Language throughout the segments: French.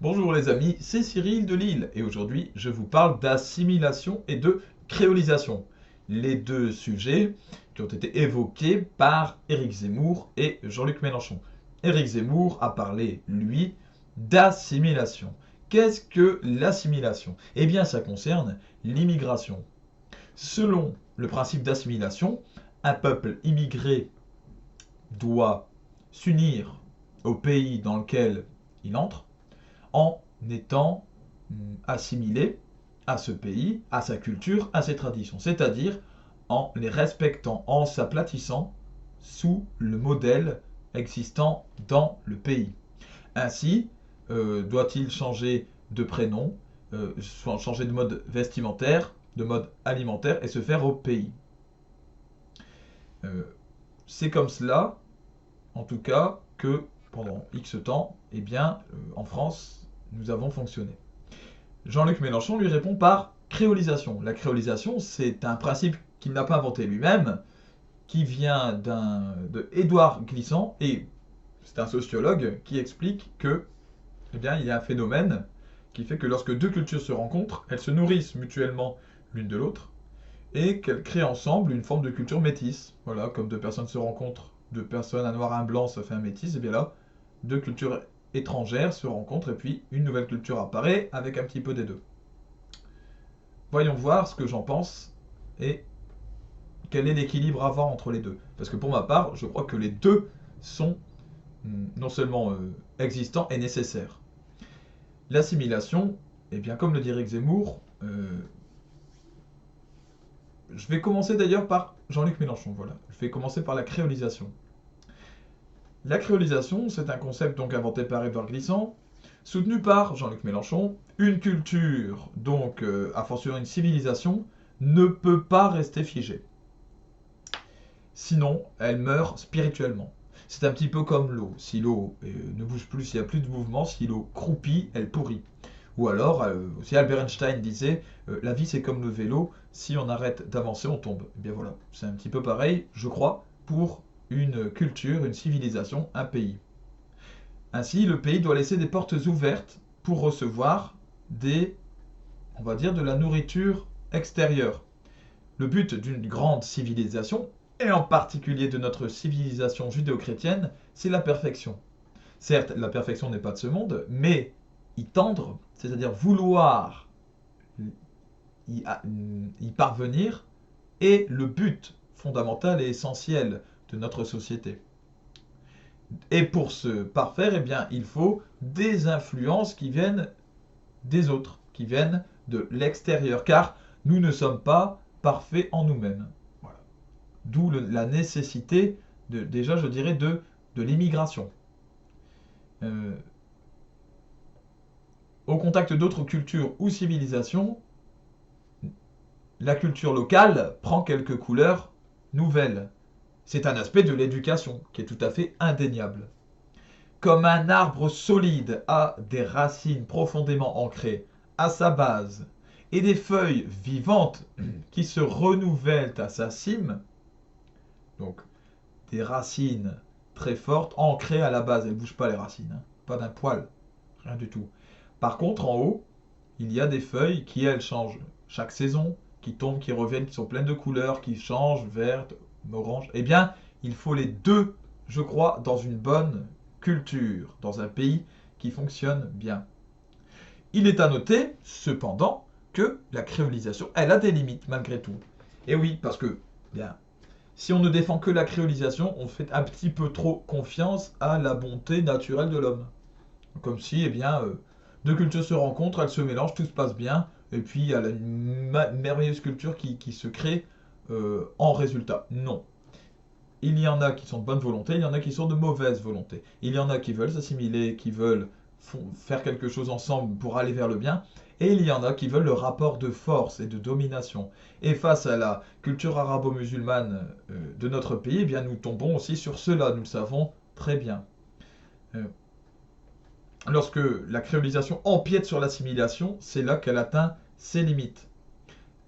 Bonjour les amis, c'est Cyril de Lille et aujourd'hui je vous parle d'assimilation et de créolisation. Les deux sujets qui ont été évoqués par Éric Zemmour et Jean-Luc Mélenchon. Éric Zemmour a parlé, lui, d'assimilation. Qu'est-ce que l'assimilation? Eh bien ça concerne l'immigration. Selon le principe d'assimilation, un peuple immigré doit s'unir au pays dans lequel il entre en étant assimilé à ce pays, à sa culture, à ses traditions, c'est-à-dire en les respectant, en s'aplatissant sous le modèle existant dans le pays. Ainsi, doit-il changer de prénom, changer de mode vestimentaire, de mode alimentaire et se faire au pays. C'est comme cela, en tout cas, que pendant X temps, eh bien, en France, nous avons fonctionné. Jean-Luc Mélenchon lui répond par créolisation. La créolisation, c'est un principe qu'il n'a pas inventé lui-même, qui vient de Édouard Glissant, et c'est un sociologue qui explique que, eh bien, il y a un phénomène qui fait que lorsque deux cultures se rencontrent, elles se nourrissent mutuellement l'une de l'autre, et qu'elles créent ensemble une forme de culture métisse. Voilà, comme deux personnes se rencontrent, deux personnes, un noir, un blanc, ça fait un métis, et bien là, deux cultures étrangères se rencontrent et puis une nouvelle culture apparaît avec un petit peu des deux. Voyons voir ce que j'en pense et quel est l'équilibre à avoir entre les deux. Parce que pour ma part, je crois que les deux sont non seulement existants et nécessaires. L'assimilation, eh bien comme le dit Éric Zemmour, je vais commencer d'ailleurs par Jean-Luc Mélenchon, voilà. Je vais commencer par la créolisation. La créolisation, c'est un concept donc inventé par Édouard Glissant, soutenu par Jean-Luc Mélenchon. Une culture, donc a fortiori une civilisation, ne peut pas rester figée. Sinon, elle meurt spirituellement. C'est un petit peu comme l'eau. Si l'eau ne bouge plus, s'il n'y a plus de mouvement, si l'eau croupit, elle pourrit. Ou alors, si Albert Einstein disait la vie c'est comme le vélo, si on arrête d'avancer, on tombe. Et bien voilà, c'est un petit peu pareil, je crois, pour une culture, une civilisation, un pays. Ainsi, le pays doit laisser des portes ouvertes pour recevoir on va dire, de la nourriture extérieure. Le but d'une grande civilisation, et en particulier de notre civilisation judéo-chrétienne, c'est la perfection. Certes, la perfection n'est pas de ce monde, mais y tendre, c'est-à-dire vouloir y parvenir, est le but fondamental et essentiel de notre société. Et pour ce parfaire, eh bien, il faut des influences qui viennent des autres, qui viennent de l'extérieur, car nous ne sommes pas parfaits en nous-mêmes. Voilà. D'où la nécessité, déjà je dirais, de l'immigration. Au contact d'autres cultures ou civilisations, la culture locale prend quelques couleurs nouvelles. C'est un aspect de l'éducation qui est tout à fait indéniable. Comme un arbre solide a des racines profondément ancrées à sa base et des feuilles vivantes qui se renouvellent à sa cime, donc des racines très fortes, ancrées à la base, elles ne bougent pas les racines, hein, pas d'un poil, rien du tout. Par contre, en haut, il y a des feuilles qui, elles, changent chaque saison, qui tombent, qui reviennent, qui sont pleines de couleurs, qui changent, vertes, orange. Eh bien, il faut les deux, je crois, dans une bonne culture, dans un pays qui fonctionne bien. Il est à noter, cependant, que la créolisation, elle a des limites malgré tout. Et oui, parce que, bien, si on ne défend que la créolisation, on fait un petit peu trop confiance à la bonté naturelle de l'homme. Comme si, eh bien, deux cultures se rencontrent, elles se mélangent, tout se passe bien, et puis il y a une merveilleuse culture qui se crée en résultat. Non. Il y en a qui sont de bonne volonté, il y en a qui sont de mauvaise volonté. Il y en a qui veulent s'assimiler, qui veulent faire quelque chose ensemble pour aller vers le bien, et il y en a qui veulent le rapport de force et de domination. Et face à la culture arabo-musulmane de notre pays, eh bien, nous tombons aussi sur cela, nous le savons très bien. Lorsque la créolisation empiète sur l'assimilation, c'est là qu'elle atteint ses limites.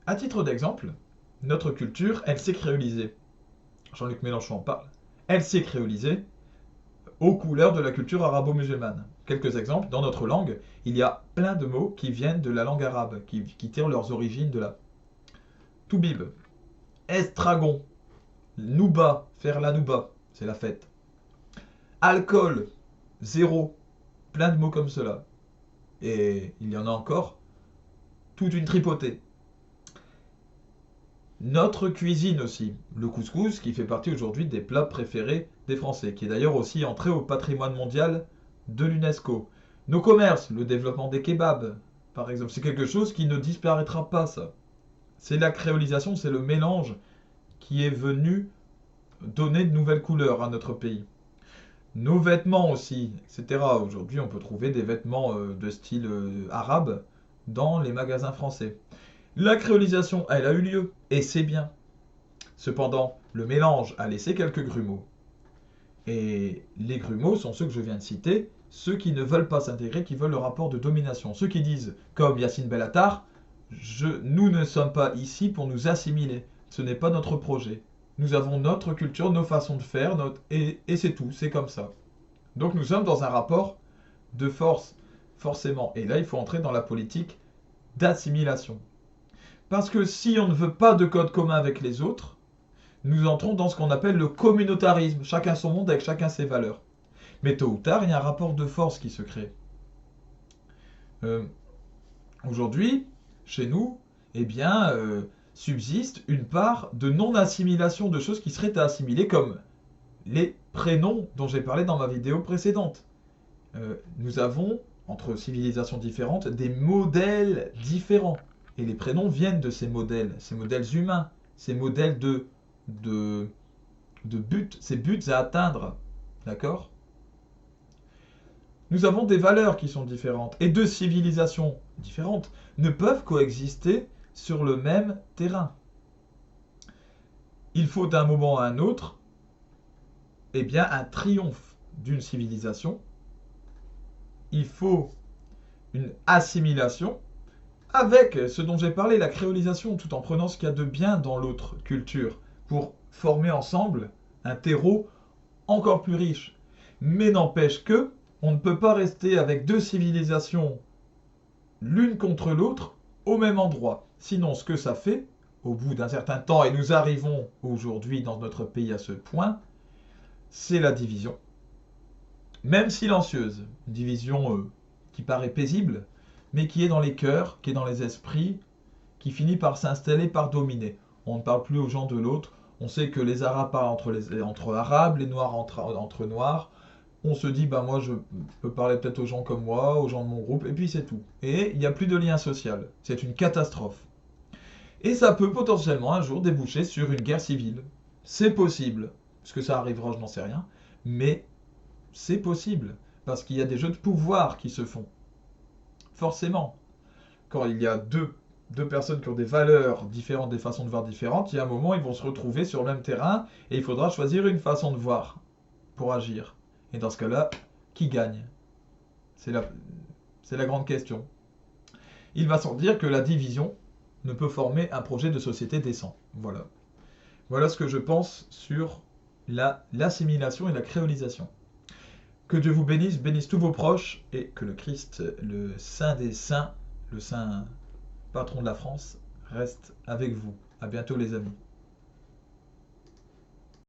À titre d'exemple, notre culture, elle s'est créolisée. Jean-Luc Mélenchon en parle. Elle s'est créolisée aux couleurs de la culture arabo-musulmane. quelques exemples. Dans notre langue, il y a plein de mots qui viennent de la langue arabe, qui tirent leurs origines de là. Toubib, estragon, nouba, faire la nouba, c'est la fête. Alcool, zéro, plein de mots comme cela. Et il y en a encore toute une tripotée. Notre cuisine aussi, le couscous qui fait partie aujourd'hui des plats préférés des Français, qui est d'ailleurs aussi entré au patrimoine mondial de l'UNESCO. Nos commerces, le développement des kebabs, par exemple, c'est quelque chose qui ne disparaîtra pas, ça. C'est la créolisation, c'est le mélange qui est venu donner de nouvelles couleurs à notre pays. Nos vêtements aussi, etc. Aujourd'hui, on peut trouver des vêtements de style arabe dans les magasins français. La créolisation, elle a eu lieu, et c'est bien. Cependant, le mélange a laissé quelques grumeaux. Et les grumeaux sont ceux que je viens de citer, ceux qui ne veulent pas s'intégrer, qui veulent le rapport de domination. Ceux qui disent, comme Yacine Bellatar, nous ne sommes pas ici pour nous assimiler. Ce n'est pas notre projet. Nous avons notre culture, nos façons de faire, et c'est tout, c'est comme ça. Donc nous sommes dans un rapport de force, forcément. Et là, il faut entrer dans la politique d'assimilation. Parce que si on ne veut pas de code commun avec les autres, nous entrons dans ce qu'on appelle le communautarisme, chacun son monde avec chacun ses valeurs. Mais tôt ou tard, il y a un rapport de force qui se crée. Aujourd'hui, chez nous, eh bien, subsiste une part de non-assimilation de choses qui seraient à assimiler, comme les prénoms dont j'ai parlé dans ma vidéo précédente. Nous avons, entre civilisations différentes, des modèles différents. Et les prénoms viennent de ces modèles humains, ces modèles de buts, ces buts à atteindre. D'accord ? Nous avons des valeurs qui sont différentes, et deux civilisations différentes ne peuvent coexister sur le même terrain. Il faut d'un moment à un autre, eh bien, un triomphe d'une civilisation. Il faut une assimilation avec ce dont j'ai parlé, la créolisation, tout en prenant ce qu'il y a de bien dans l'autre culture, pour former ensemble un terreau encore plus riche. Mais n'empêche que, on ne peut pas rester avec deux civilisations l'une contre l'autre au même endroit. Sinon, ce que ça fait, au bout d'un certain temps, et nous arrivons aujourd'hui dans notre pays à ce point, c'est la division. Même silencieuse, une division qui paraît paisible, mais qui est dans les cœurs, qui est dans les esprits, qui finit par s'installer, par dominer. On ne parle plus aux gens de l'autre. On sait que les Arabes parlent entre Arabes, les Noirs entre Noirs. On se dit, bah moi je peux parler peut-être aux gens comme moi, aux gens de mon groupe, et puis c'est tout. Et il n'y a plus de lien social. C'est une catastrophe. Et ça peut potentiellement un jour déboucher sur une guerre civile. C'est possible. Est-ce que ça arrivera, je n'en sais rien. Mais c'est possible. Parce qu'il y a des jeux de pouvoir qui se font. Forcément. Quand il y a deux personnes qui ont des valeurs différentes, des façons de voir différentes, il y a un moment, ils vont se retrouver sur le même terrain et il faudra choisir une façon de voir pour agir. Et dans ce cas-là, qui gagne? C'est la grande question. Il va sans dire que la division ne peut former un projet de société décent. Voilà. Voilà ce que je pense sur l'assimilation et la créolisation. Que Dieu vous bénisse, bénisse tous vos proches, et que le Christ, le Saint des Saints, le Saint patron de la France, reste avec vous. À bientôt les amis.